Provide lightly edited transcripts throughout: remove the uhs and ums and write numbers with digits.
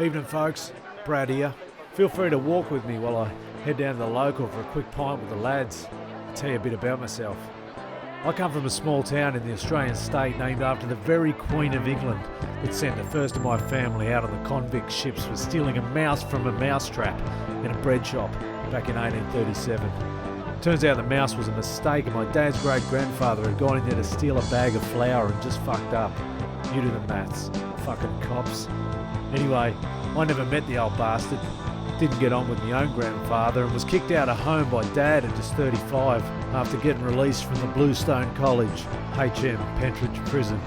Evening, folks. Brad here. Feel free to walk with me while I head down to the local for a quick pint with the lads. I'll tell you a bit about myself. I come from a small town in the Australian state named after the very Queen of England that sent the first of my family out on the convict ships for stealing a mouse from a mousetrap in a bread shop back in 1837. Turns out the mouse was a mistake and my dad's great-grandfather had gone in there to steal a bag of flour and just fucked up. You do the maths. Fucking cops. Anyway, I never met the old bastard. Didn't get on with my own grandfather and was kicked out of home by Dad at just 35 after getting released from the Bluestone College, HM, Pentridge Prison,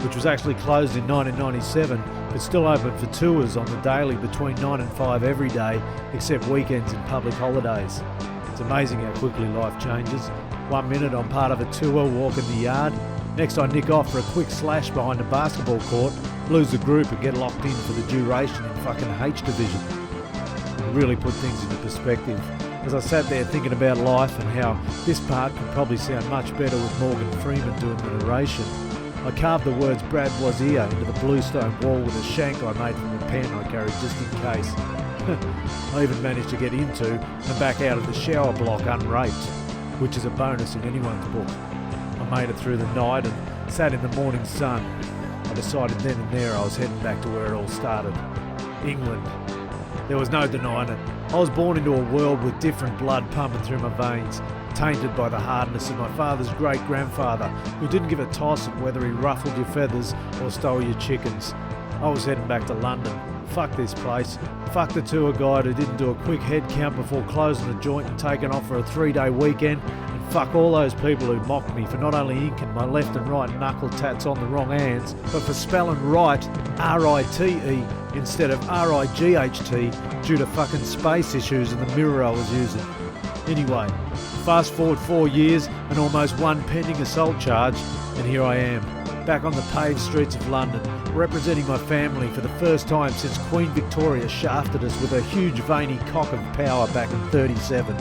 which was actually closed in 1997 but still open for tours on the daily between 9 and 5 every day except weekends and public holidays. It's amazing how quickly life changes. 1 minute I'm part of a tour walking the yard, next I nick off for a quick slash behind a basketball court, lose the group and get locked in for the duration in fucking H Division. Really put things into perspective as I sat there thinking about life and how this part could probably sound much better with Morgan Freeman doing the narration. I carved the words Brad was here into the bluestone wall with a shank I made from a pen I carried just in case. I even managed to get into and back out of the shower block unraped, which is a bonus in anyone's book. I made it through the night and sat in the morning sun. I decided then and there I was heading back to where it all started. England. There was no denying it. I was born into a world with different blood pumping through my veins, tainted by the hardness of my father's great-grandfather, who didn't give a toss of whether he ruffled your feathers or stole your chickens. I was heading back to London. Fuck this place. Fuck the tour guide who didn't do a quick head count before closing the joint and taking off for a 3-day weekend. And fuck all those people who mocked me for not only inking my left and right knuckle tats on the wrong hands, but for spelling right R-I-T-E instead of R-I-G-H-T due to fucking space issues in the mirror I was using. Anyway, fast forward 4 years and almost one pending assault charge, and here I am, back on the paved streets of London, representing my family for the first time since Queen Victoria shafted us with her huge veiny cock of power back in 1837.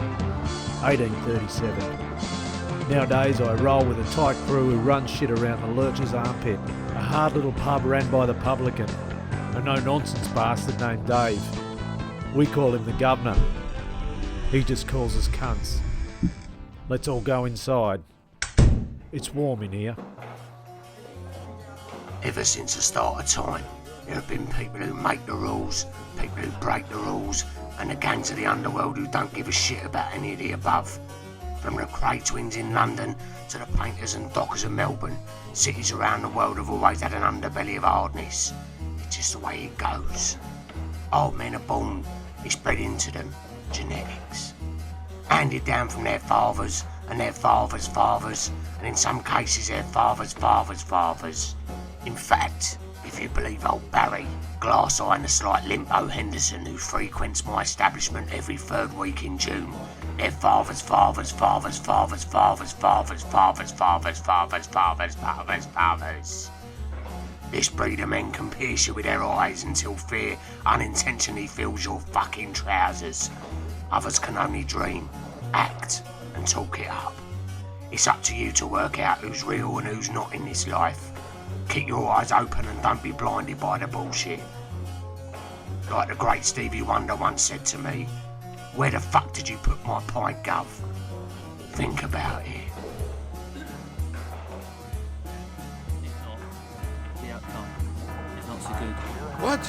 Nowadays I roll with a tight crew who run shit around the Lurcher's Armpit, a hard little pub ran by the publican, a no-nonsense bastard named Dave. We call him the governor. He just calls us cunts. Let's all go inside. It's warm in here. Ever since the start of time, there have been people who make the rules, people who break the rules, and the gangs of the underworld who don't give a shit about any of the above. From the Cray twins in London to the painters and dockers of Melbourne, cities around the world have always had an underbelly of hardness. It's just the way it goes. Old men are born, it's bred into them, genetics. Handed down from their fathers and their fathers' fathers, and in some cases their fathers' fathers' fathers. In fact, if you believe old Barry, glass eye and the slight limpo Henderson who frequents my establishment every third week in June, their fathers' fathers' fathers' fathers' fathers' fathers' fathers' fathers' fathers' fathers' fathers' fathers. This breed of men can pierce you with their eyes until fear unintentionally fills your fucking trousers. Others can only dream, act, and talk it up. It's up to you to work out who's real and who's not in this life. Keep your eyes open and don't be blinded by the bullshit. Like the great Stevie Wonder once said to me, "Where the fuck did you put my pint, Gov?" Think about it. The outcome is not so good. What?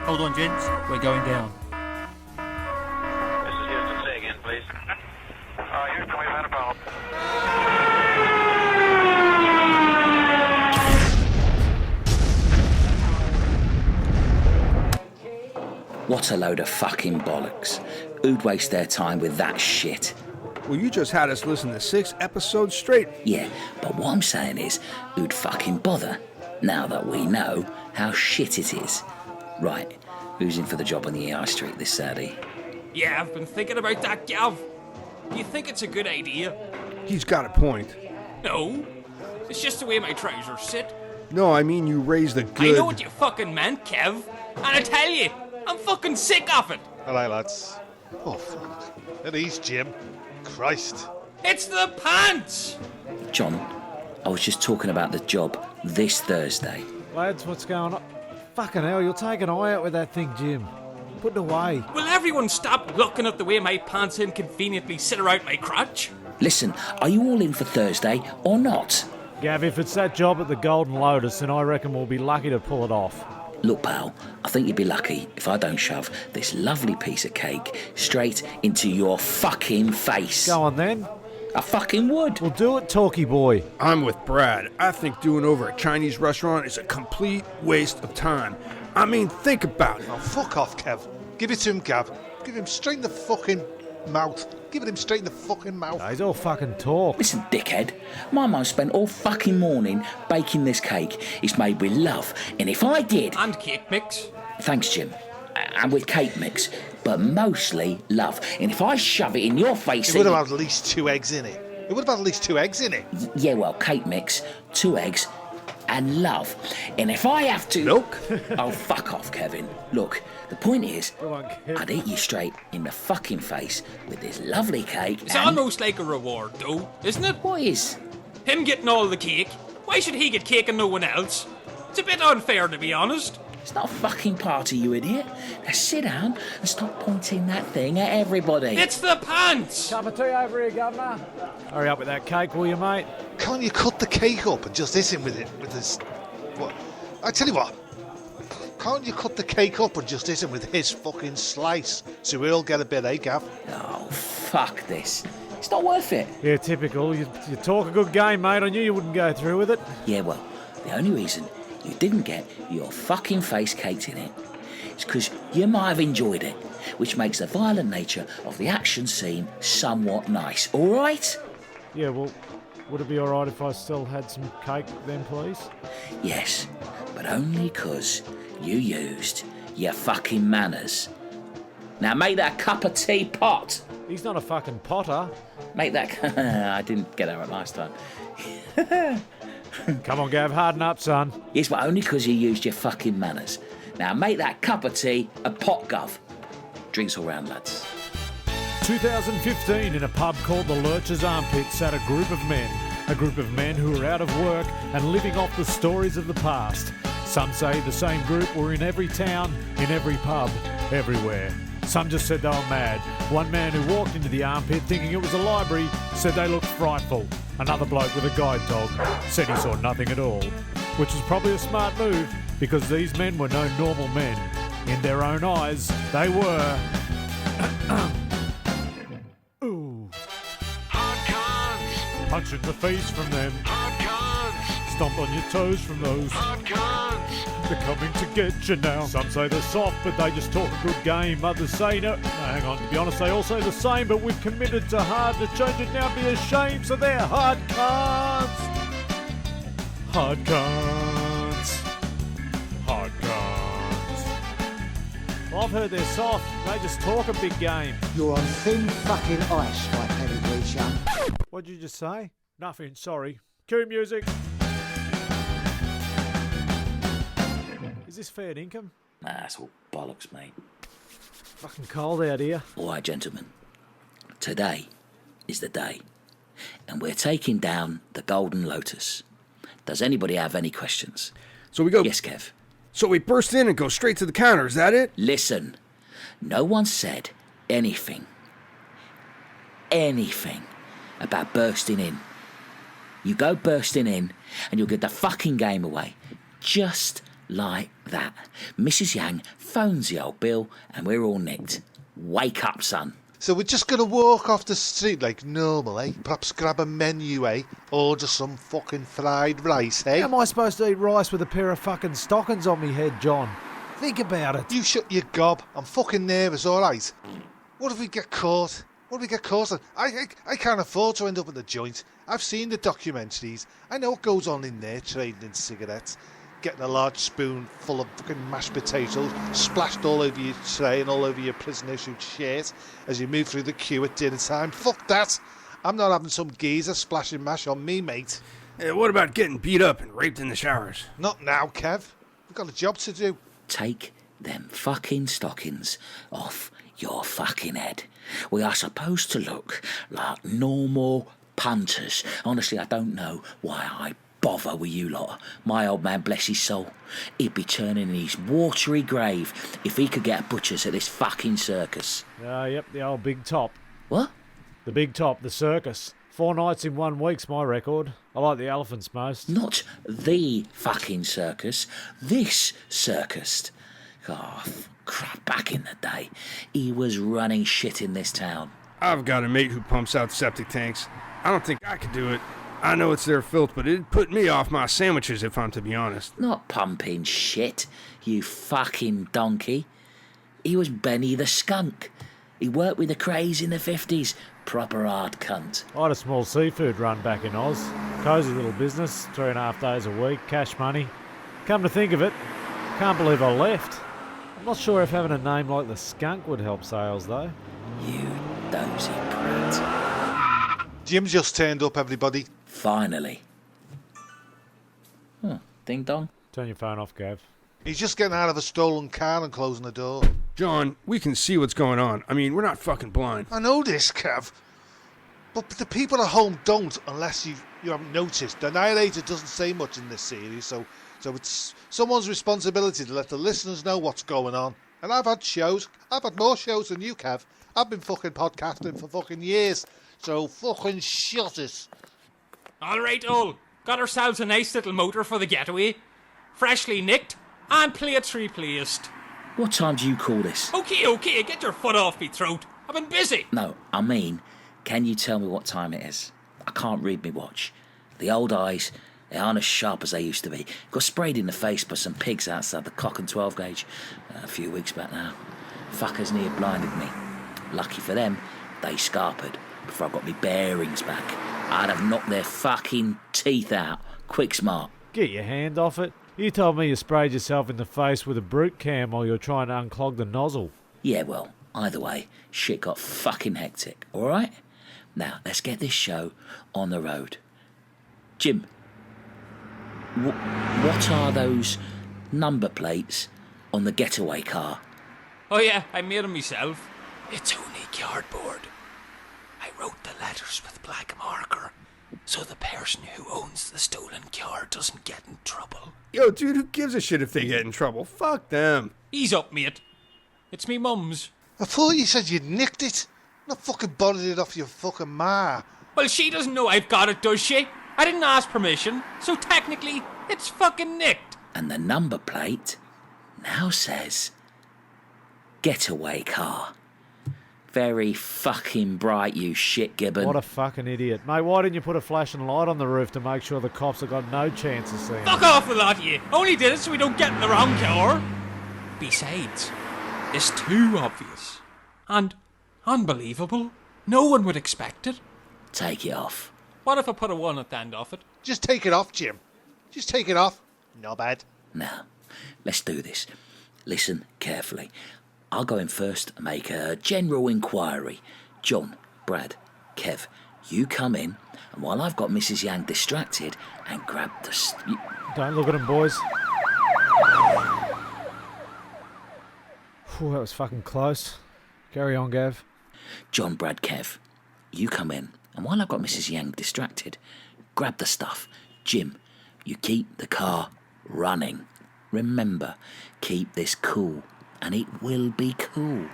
Hold on, gents. We're going down. This is Houston. Say again, please. Houston, we've had a problem. What a load of fucking bollocks. Who'd waste their time with that shit? Well, you just had us listen to 6 episodes straight. Yeah, but what I'm saying is, who'd fucking bother, now that we know how shit it is. Right, who's in for the job on the EI Street this Saturday? Yeah, I've been thinking about that, Gav. Do you think it's a good idea? He's got a point. No. It's just the way my trousers sit. No, I mean you raised a good... I know what you fucking meant, Kev. And I tell you, I'm fucking sick of it. Hello, lads. Oh, fuck. At ease, Jim. Christ. It's the pants! John, I was just talking about the job this Thursday. Lads, what's going on? Fucking hell, you'll take an eye out with that thing, Jim. Put it away. Will everyone stop looking at the way my pants inconveniently sit around my crotch? Listen, are you all in for Thursday or not? Gav, if it's that job at the Golden Lotus, then I reckon we'll be lucky to pull it off. Look, pal, I think you'd be lucky if I don't shove this lovely piece of cake straight into your fucking face. Go on then. I fucking would. We'll do it, talky boy. I'm with Brad. I think doing over a Chinese restaurant is a complete waste of time. I mean, think about it. Oh, fuck off, Kev. Give it to him, Gav. Give him straight in the fucking mouth. Give it him straight in the fucking mouth. He's all fucking talk. Listen, dickhead, my mum spent all fucking morning baking this cake. It's made with love, and if I did... And cake mix. Thanks, Jim. And with cake mix, but mostly love. And if I shove it in your face... It would have had at least 2 eggs in it. It would have had at least 2 eggs in it. Yeah, well, cake mix, 2 eggs, and love. And if I have to... Milk? Oh, fuck off, Kevin. Look, the point is, Go on, Kev. I'd eat you straight in the fucking face with this lovely cake. It's and... almost like a reward, though, isn't it? What is? Him getting all the cake. Why should he get cake and no one else? It's a bit unfair, to be honest. It's not a fucking party, you idiot. Now sit down and stop pointing that thing at everybody. It's the pants! Cup of tea over here, Governor. Hurry up with that cake, will you, mate? Can't you cut the cake up and just hit him with it? With this... What? I tell you what. Can't you cut the cake up and just hit him with his fucking slice? So we all get a bit, eh, Gav? Oh, fuck this. It's not worth it. Yeah, typical. You talk a good game, mate. I knew you wouldn't go through with it. Yeah, well, the only reason you didn't get your fucking face caked in it is because you might have enjoyed it, which makes the violent nature of the action scene somewhat nice, all right? Yeah, well, would it be all right if I still had some cake then, please? Yes, but only because you used your fucking manners. Now make that cup of tea pot. He's not a fucking potter. Make that... I didn't get that right last time. Come on, Gav, harden up, son. Yes, but only because you used your fucking manners. Now make that cup of tea a pot, Gov. Drinks all round, lads. 2015, in a pub called the Lurcher's Armpit, sat a group of men who were out of work and living off the stories of the past. Some say the same group were in every town, in every pub, everywhere. Some just said they were mad. One man who walked into the Armpit thinking it was a library said they looked frightful. Another bloke with a guide dog said he saw nothing at all, which was probably a smart move because these men were no normal men. In their own eyes, they were... Ooh. Hard Cunts! Punch in the face from them. Hard Cunts! Stomp on your toes from those. Hard Cunts! They're coming to get you now. Some say they're soft, but they just talk a good game. Others say no. Hang on, to be honest, they all say the same, but we've committed to hard to change it now. Be ashamed, so they're hard cunts. Hard cunts. Hard cunts. Well, I've heard they're soft. They just talk a big game. You're on thin fucking ice, my pedigree chum. What'd you just say? Nothing, sorry. Cue music. Is this fair income? Nah, that's all bollocks, mate. Fucking cold out here. All right, gentlemen. Today is the day. And we're taking down the Golden Lotus. Does anybody have any questions? So we go... Yes, Kev. So we burst in and go straight to the counter, is that it? Listen, no one said anything about bursting in. You go bursting in and you'll get the fucking game away. Just like that. Mrs. Yang phones the old bill and we're all nicked. Wake up, son. So we're just going to walk off the street like normal, eh? Perhaps grab a menu, eh? Order some fucking fried rice, eh? How am I supposed to eat rice with a pair of fucking stockings on me head, John? Think about it. You shut your gob. I'm fucking nervous, alright? What if we get caught? What if we get caught? I can't afford to end up in the joint. I've seen the documentaries. I know what goes on in there, trading in cigarettes. Getting a large spoon full of fucking mashed potatoes splashed all over your tray and all over your prison-issued shirt as you move through the queue at dinner time. Fuck that! I'm not having some geezer splashing mash on me, mate. What about getting beat up and raped in the showers? Not now, Kev. We've got a job to do. Take them fucking stockings off your fucking head. We are supposed to look like normal punters. Honestly, I don't know why I bother with you lot. My old man, bless his soul, he'd be turning in his watery grave if he could get a butcher's at this fucking circus. Yep, the old Big Top. What? The Big Top, the circus. 4 nights in 1 week's my record. I like the elephants most. Not the fucking circus, this circus. Oh, crap, back in the day, he was running shit in this town. I've got a mate who pumps out septic tanks. I don't think I could do it. I know it's their filth, but it'd put me off my sandwiches if I'm to be honest. Not pumping shit, you fucking donkey. He was Benny the Skunk. He worked with the Crays in the 50s. Proper hard cunt. I had a small seafood run back in Oz. Cosy little business, 3.5 days a week, cash money. Come to think of it, can't believe I left. I'm not sure if having a name like the Skunk would help sales though. You dozy prat. Jim's just turned up, everybody. Finally. Ding dong. Turn your phone off, Gav. He's just getting out of a stolen car and closing the door. John, we can see what's going on. I mean, we're not fucking blind. I know this, Kev. But the people at home don't, unless you haven't noticed. The Annihilator doesn't say much in this series, so it's someone's responsibility to let the listeners know what's going on. And I've had shows. I've had more shows than you, Kev. I've been fucking podcasting for fucking years. So fucking shut it. All right, all. Got ourselves a nice little motor for the getaway. Freshly nicked and plates replaced. What time do you call this? Okay, get your foot off me throat. I've been busy. No, I mean, can you tell me what time it is? I can't read me watch. The old eyes, they aren't as sharp as they used to be. Got sprayed in the face by some pigs outside the Cock and 12 gauge a few weeks back now. Fuckers near blinded me. Lucky for them, they scarpered before I got me bearings back. I'd have knocked their fucking teeth out. Quick smart. Get your hand off it. You told me you sprayed yourself in the face with a brute cam while you were trying to unclog the nozzle. Yeah, well, either way, shit got fucking hectic, alright? Now, let's get this show on the road. Jim, what are those number plates on the getaway car? Oh yeah, I made them myself. It's only cardboard. I wrote the letters with black marker, so the person who owns the stolen car doesn't get in trouble. Yo, dude, who gives a shit if they get in trouble? Fuck them. Ease up, mate. It's me mum's. I thought you said you'd nicked it. Not fucking borrowed it off your fucking ma. Well, she doesn't know I've got it, does she? I didn't ask permission, so technically, it's fucking nicked. And the number plate now says getaway car. Very fucking bright, you shit gibbon. What a fucking idiot. Mate, why didn't you put a flashing light on the roof to make sure the cops have got no chance of seeing Fuck it? off with that, you. Only did it so we don't get in the wrong car. Besides, it's too obvious. And unbelievable. No one would expect it. Take it off. What if I put a one at the end of it? Just take it off, Jim. Just take it off. Not bad. Now, let's do this. Listen carefully. I'll go in first and make a general inquiry. John, Brad, Kev, you come in, and while I've got Mrs. Yang distracted, and grab the... Don't look at them, boys. Whew, that was fucking close. Carry on, Gav. John, Brad, Kev, you come in, and while I've got Mrs. Yang distracted, grab the stuff. Jim, you keep the car running. Remember, keep this cool, and it will be cool.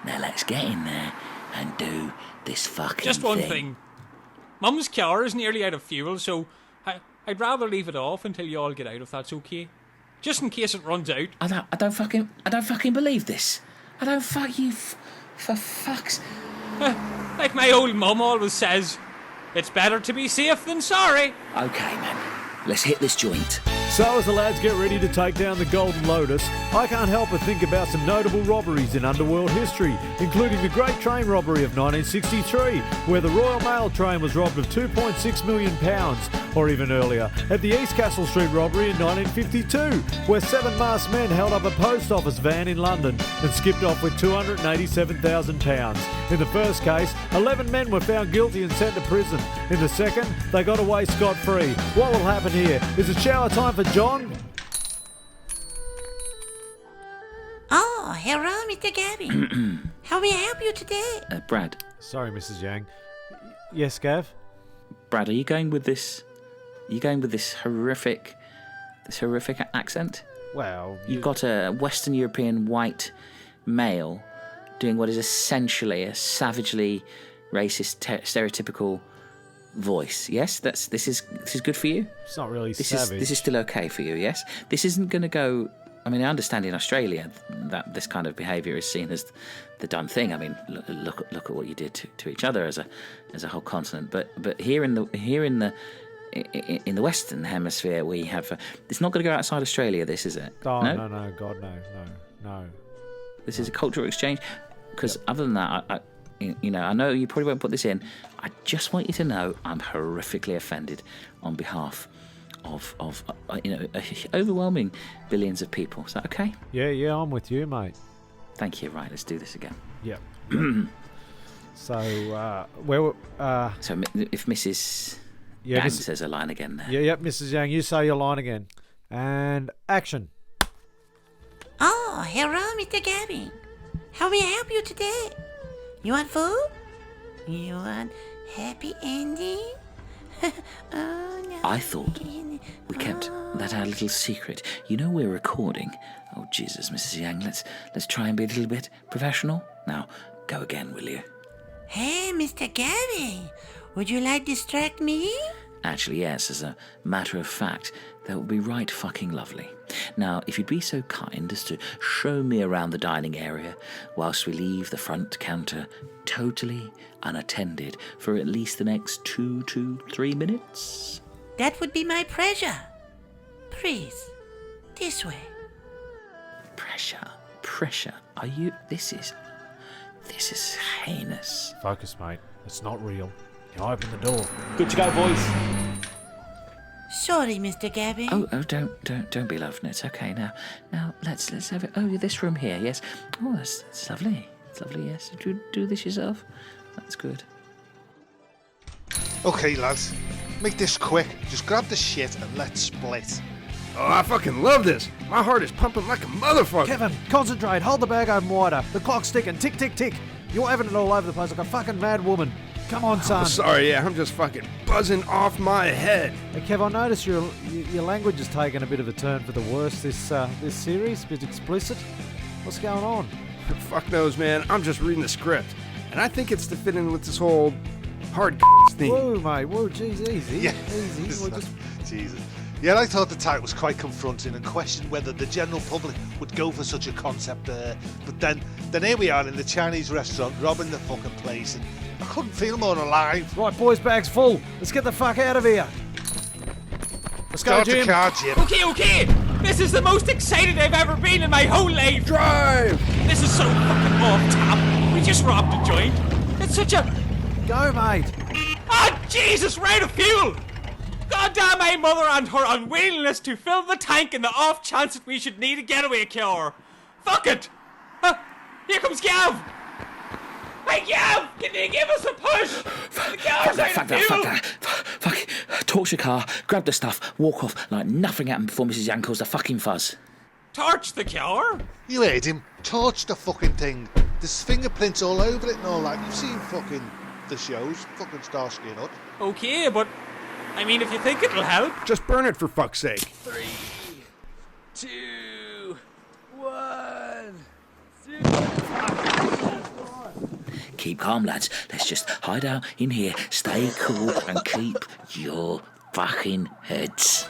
Now let's get in there and do this fucking Just one thing. Mum's car is nearly out of fuel, so I'd rather leave it off until you all get out, if that's okay. Just in case it runs out. I don't fucking believe this. I don't fuck you for fuck's... Like my old mum always says, it's better to be safe than sorry. Okay, man. Let's hit this joint. So as the lads get ready to take down the Golden Lotus, I can't help but think about some notable robberies in underworld history, including the Great Train Robbery of 1963, where the Royal Mail train was robbed of £2.6 million, or even earlier, at the East Castle Street robbery in 1952, where 7 masked men held up a post office van in London and skipped off with £287,000. In the first case, 11 men were found guilty and sent to prison. In the second, they got away scot-free. What will happen here? Is it shower time for John? Oh, hello, Mr. Gavin. How may I help you today? Brad. Sorry, Mrs. Yang. Yes, Gav? Brad, are you going with this You going with this horrific accent? Well, You've got a Western European white male doing what is essentially a savagely racist, stereotypical voice. Yes, this is good for you. It's not really This savage. is still okay for you. Yes, this isn't going to go. I mean, I understand in Australia that this kind of behaviour is seen as the done thing. I mean, look at what you did to each other as a whole continent. But here in the Western Hemisphere, we have. It's not going to go outside Australia. This is it. Oh, no, no, God, no. This is a cultural exchange. Because other than that, I know you probably won't put this in. I just want you to know I'm horrifically offended on behalf of overwhelming billions of people. Is that okay? Yeah, I'm with you, mate. Thank you. Right, let's do this again. Yep. So, So if Mrs. Yeah, Yang says a line again there. Yep, Mrs. Yang, you say your line again. And action. Oh, hello, Mr. Gabby. How may I help you today? You want food? You want happy ending? Oh, no. I thought we kept that our little secret. You know we're recording. Oh Jesus, Mrs. Yang, let's try and be a little bit professional. Now, go again, will you? Hey, Mr. Gabby, would you like to distract me? Actually, yes, as a matter of fact, that would be right fucking lovely. Now, if you'd be so kind as to show me around the dining area whilst we leave the front counter totally unattended for at least the next 2 to 3 minutes. That would be my pleasure. Please, this way. Pressure. Are you? This is heinous. Focus, mate. It's not real. You open the door. Good to go, boys. Sorry, Mr. Gabby. Oh, don't be laughing. It's okay now. Now let's have it. Oh, this room here. Yes. Oh, that's lovely. It's lovely. Yes. Did you do this yourself? That's good. Okay, lads, make this quick. Just grab the shit and let's split. Oh, I fucking love this. My heart is pumping like a motherfucker. Kevin, concentrate. Hold the bag open wider. The clock's ticking. Tick, tick, tick. You're having it all over the place like a fucking mad woman. Come on, son. Oh, sorry, yeah, I'm just fucking buzzing off my head. Hey, Kev, I notice your language has taken a bit of a turn for the worse this series. A bit explicit. What's going on? Fuck knows, man. I'm just reading the script. And I think it's to fit in with this whole Hard Cunts theme. Whoa, mate. Whoa, jeez, easy. Yeah. Easy. We'll just... Jesus. Yeah, I thought the title was quite confronting and questioned whether the general public would go for such a concept. But then here we are in the Chinese restaurant robbing the fucking place, and I couldn't feel more alive. Right, boys, bag's full. Let's get the fuck out of here. Let's go, Start Jim. the car, Jim. Okay. This is the most excited I've ever been in my whole life. Drive! This is so fucking off top. We just robbed a joint. It's such a... Go, mate. Ah, Jesus, we're out of fuel. Goddamn my mother and her unwillingness to fill the tank in the off chance that we should need a getaway car. Fuck it. Here comes Gav. Hey, Gav, can you give us a push? The car's out of fuel. Fuck. Torch the car, grab the stuff, walk off like nothing happened before Mrs. Yang calls the fucking fuzz. Torch the car? You heard him. Torch the fucking thing. There's fingerprints all over it and all that. You've seen fucking the shows. Fucking Starsky and Hutch. Okay, but... I mean, if you think it'll help... Just burn it for fuck's sake. 3, 2, 1, 0. Keep calm, lads. Let's just hide out in here, stay cool, and keep your fucking heads.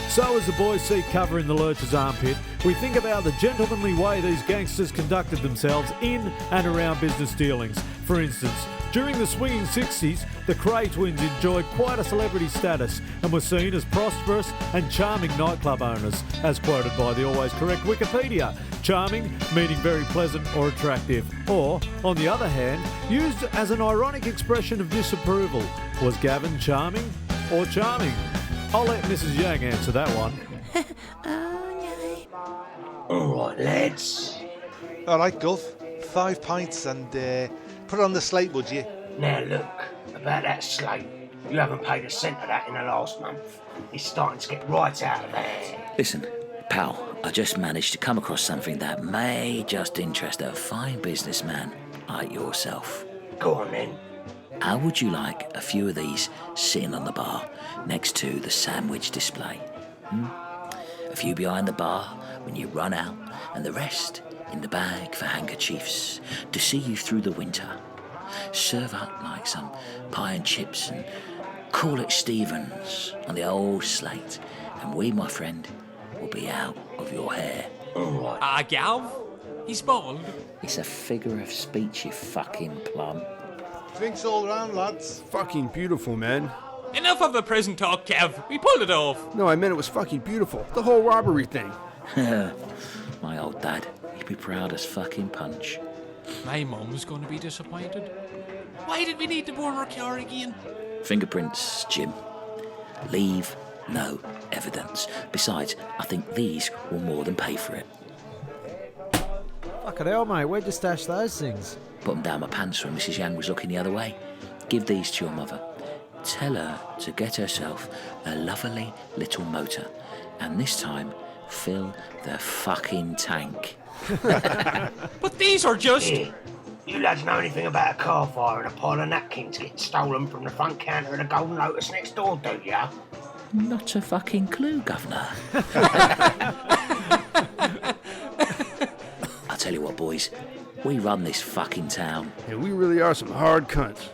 So as the boys seek cover in the Lurcher's armpit, we think about the gentlemanly way these gangsters conducted themselves in and around business dealings. For instance, during the swinging 60s, the Cray twins enjoyed quite a celebrity status and were seen as prosperous and charming nightclub owners, as quoted by the always correct Wikipedia. Charming meaning very pleasant or attractive, or, on the other hand, used as an ironic expression of disapproval. Was Gavin charming or charming? I'll let Mrs. Yang answer that one. Alright, lads. Alright, Gov. 5 pints and put it on the slate, would you? Now look, about that slate. You haven't paid a cent of that in the last month. It's starting to get right out of hand. Listen, pal, I just managed to come across something that may just interest a fine businessman like yourself. Go on then. How would you like a few of these sitting on the bar next to the sandwich display? A few behind the bar when you run out, and the rest in the bag for handkerchiefs to see you through the winter. Serve up like some pie and chips and call it Stevens on the old slate, and we, my friend, will be out of your hair. Gav? He's bald. It's a figure of speech, you fucking plum. Drinks all round, lads. Fucking beautiful, man. Enough of the prison talk, Kev. We pulled it off. No, I meant it was fucking beautiful. The whole robbery thing. My old dad, he'd be proud as fucking punch. My mum's going to be disappointed. Why did we need to burn our car again? Fingerprints, Jim. Leave no evidence. Besides, I think these will more than pay for it. Fucking hell, mate. Where'd you stash those things? Put them down my pants when Mrs. Yang was looking the other way. Give these to your mother. Tell her to get herself a lovely little motor. And this time, fill the fucking tank. But these are just... Here, you lads know anything about a car fire and a pile of napkins getting stolen from the front counter of the Golden Lotus next door, do ya? Not a fucking clue, Governor. I'll tell you what, boys. We run this fucking town. Yeah, we really are some hard cunts.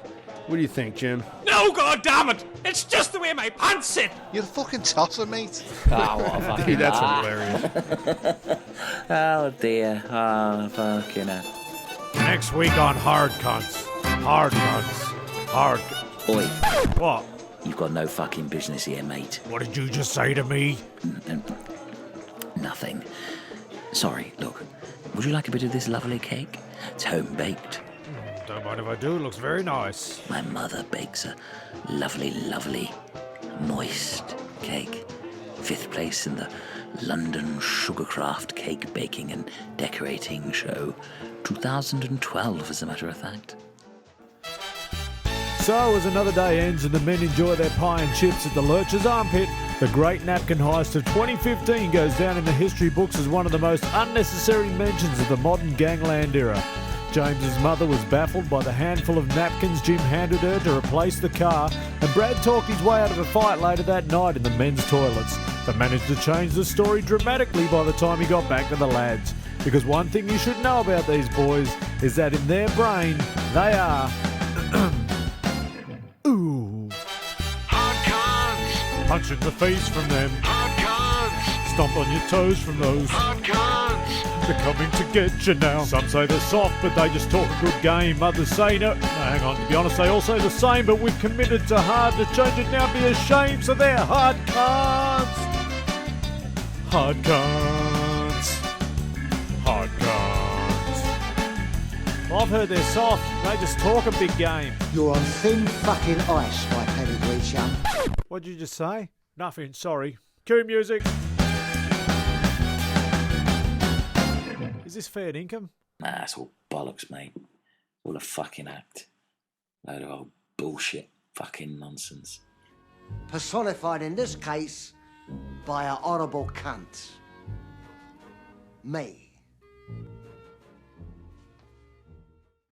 What do you think, Jim? No, God damn it! It's just the way my pants sit! You're a fucking tosser, mate. Oh, what a fucking Dude, that's hilarious. Oh, dear. Oh, fucking hell. Next week on Hard Cunts. Hard Cunts. Hard... Oi, What? you've got no fucking business here, mate. What did you just say to me? Nothing. Sorry, look. Would you like a bit of this lovely cake? It's home-baked. Don't mind if I do. It looks very nice. My mother bakes a lovely, lovely, moist cake. 5th place in the London Sugarcraft Cake Baking and Decorating Show. 2012, as a matter of fact. So, as another day ends and the men enjoy their pie and chips at the Lurcher's Armpit, the great napkin heist of 2015 goes down in the history books as one of the most unnecessary mentions of the modern gangland era. James's mother was baffled by the handful of napkins Jim handed her to replace the car, and Brad talked his way out of a fight later that night in the men's toilets, but managed to change the story dramatically by the time he got back to the lads. Because one thing you should know about these boys is that in their brain, they are... Ooh. Hard Cunts. Punch in the face from them. Hard Cunts. Stomp on your toes from those. Hard Cunts. They're coming to get you now. Some say they're soft, but they just talk a good game. Others say no. No, hang on, to be honest, they all say the same, but we've committed to hard to change it now, be ashamed, so they're hard cunts. Hard cunts. Hard cunts. Well, I've heard they're soft. They just talk a big game. You're on thin fucking ice, my pedigree chum. What'd you just say? Nothing, sorry. Cue music. Is this fair income? Nah, it's all bollocks, mate. All a fucking act. Load of old bullshit fucking nonsense. Personified in this case by a horrible cunt. Me.